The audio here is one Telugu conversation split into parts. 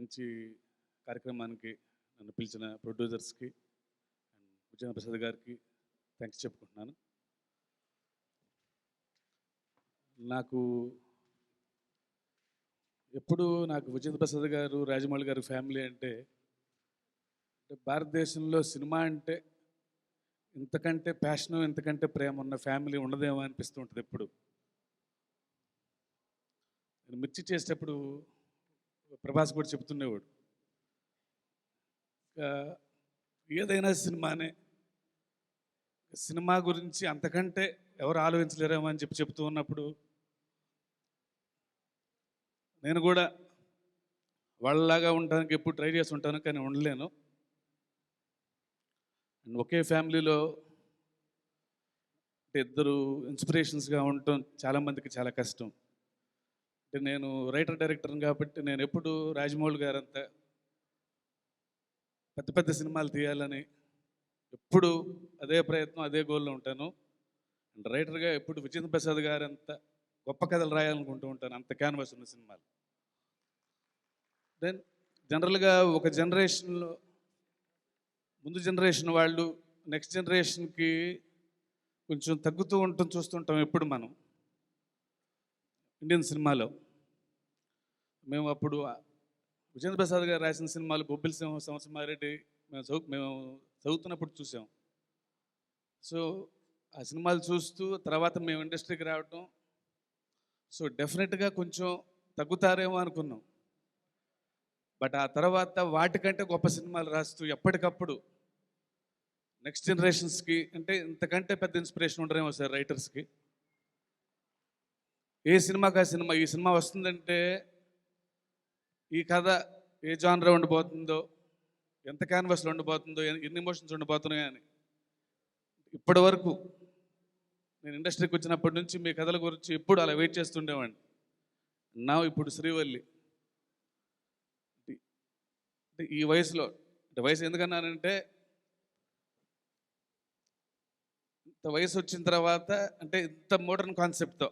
మంచి కార్యక్రమానికి నన్ను పిలిచిన ప్రొడ్యూసర్స్కి విజయేంద్ర ప్రసాద్ గారికి థ్యాంక్స్ చెప్పుకుంటున్నాను. నాకు ఎప్పుడు విజయేంద్ర ప్రసాద్ గారు, రాజమౌళి గారు ఫ్యామిలీ అంటే భారతదేశంలో సినిమా అంటే ఇంతకంటే ప్యాషను, ఇంతకంటే ప్రేమ ఉన్న ఫ్యామిలీ ఉండదేమో అనిపిస్తూ ఉంటుంది. ఎప్పుడు నేను మిర్చి చేసేటప్పుడు ప్రభాస్ కూడా చెప్తుండేవాడు, ఏదైనా సినిమానే, సినిమా గురించి అంతకంటే ఎవరు ఆలోచించలేరేమో అని చెప్తూ ఉన్నప్పుడు నేను కూడా వాళ్ళలాగా ఉండడానికి ఎప్పుడు ట్రై చేసి ఉంటాను, కానీ ఉండలేను. అండ్ ఒకే ఫ్యామిలీలో ఇద్దరు ఇన్స్పిరేషన్స్గా ఉండటం చాలామందికి చాలా కష్టం. అంటే నేను రైటర్ డైరెక్టర్ని కాబట్టి నేను ఎప్పుడు రాజమౌళి గారంతా పెద్ద పెద్ద సినిమాలు తీయాలని ఎప్పుడు అదే ప్రయత్నం, అదే గోల్లో ఉంటాను. అండ్ రైటర్గా ఎప్పుడు విజయేంద్ర ప్రసాద్ గారంతా గొప్ప కథలు రాయాలనుకుంటూ ఉంటాను, అంత క్యాన్వాస్ ఉన్న సినిమాలు. దెన్ జనరల్గా ఒక జనరేషన్లో ముందు జనరేషన్ వాళ్ళు నెక్స్ట్ జనరేషన్కి కొంచెం తగ్గుతూ ఉండటం చూస్తుంటాం ఎప్పుడు మనం ఇండియన్ సినిమాలో. మేము అప్పుడు విజయేంద్ర ప్రసాద్ గారు రాసిన సినిమాలు బొబ్బిలి సింహం, సంవత్సరమారెడ్డి మేము చదువుతున్నప్పుడు చూసాం. సో ఆ సినిమాలు చూస్తూ తర్వాత మేము ఇండస్ట్రీకి రావటం, సో డెఫినెట్గా కొంచెం తగ్గుతారేమో అనుకున్నాం. బట్ ఆ తర్వాత వాటికంటే గొప్ప సినిమాలు రాస్తూ ఎప్పటికప్పుడు నెక్స్ట్ జనరేషన్స్కి, అంటే ఇంతకంటే పెద్ద ఇన్స్పిరేషన్ ఉండరేమో సార్ రైటర్స్కి. ఏ సినిమాకి ఆ సినిమా, ఈ సినిమా వస్తుందంటే ఈ కథ ఏ జానర్ ఉండిపోతుందో, ఎంత క్యాన్వాస్లో ఉండిపోతుందో, ఎన్ని ఎమోషన్స్ ఉండిపోతున్నాయో అని ఇప్పటి వరకు నేను ఇండస్ట్రీకి వచ్చినప్పటి నుంచి మీ కథల గురించి ఎప్పుడు అలా వెయిట్ చేస్తుండేవాడిని. నా ఇప్పుడు శ్రీవల్లి ఈ వయసులో, అంటే వయసు ఎందుకన్నానంటే ఇంత వయసు వచ్చిన తర్వాత, అంటే ఇంత మోడర్న్ కాన్సెప్ట్తో,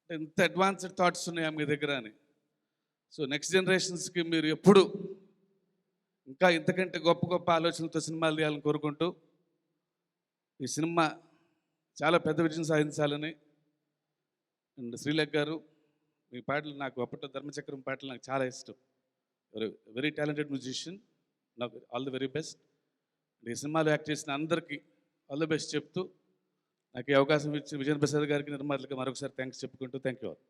ఇంత అడ్వాన్స్డ్ థాట్స్ ఉన్నాయా మీ దగ్గర అని. సో నెక్స్ట్ జనరేషన్స్కి మీరు ఎప్పుడు ఇంకా ఇంతకంటే గొప్ప గొప్ప ఆలోచనలతో సినిమాలు తీయాలని కోరుకుంటూ, ఈ సినిమా చాలా పెద్ద విజయం సాధించాలని. అండ్ శ్రీలేఖ గారు, మీ పాటలు నాకు అప్పట్లో ధర్మచక్రం పాటలు నాకు చాలా ఇష్టం. వెరీ టాలెంటెడ్ మ్యూజిషియన్, నాకు ఆల్ ది వెరీ బెస్ట్. ఈ సినిమాలో యాక్ట్ చేసిన అందరికీ ఆల్ ది బెస్ట్ చెప్తూ, నాకు ఈ అవకాశం ఇచ్చి విజయేంద్ర ప్రసాద్ గారికి, నిర్మాతలకి మరొకసారి థ్యాంక్స్ చెప్పుకుంటూ థ్యాంక్ యూ ఆల్.